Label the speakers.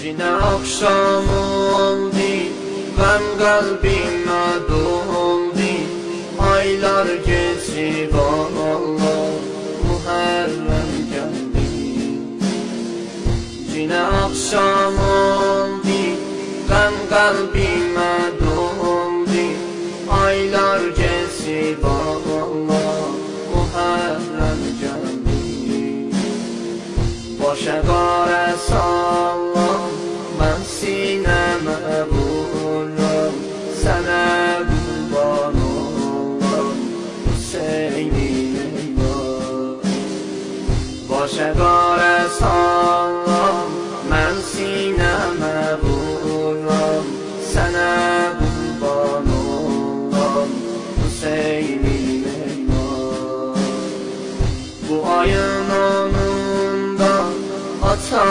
Speaker 1: Yine akşam oldu, ben kalbime doldu. Aylar geçip Allah Muharrem geldi. Yine akşam oldu, ben kalbime doldu. Aylar geçip Allah Muharrem geldi. Başa qara sallam, mən sinəmə vururam. Sənə qurban olam, Hüseynin eyvah. Başa qara sallam, mən sinəmə vururam. Sənə qurban olam, Hüseynin eyvah. Bu ayın onunda ata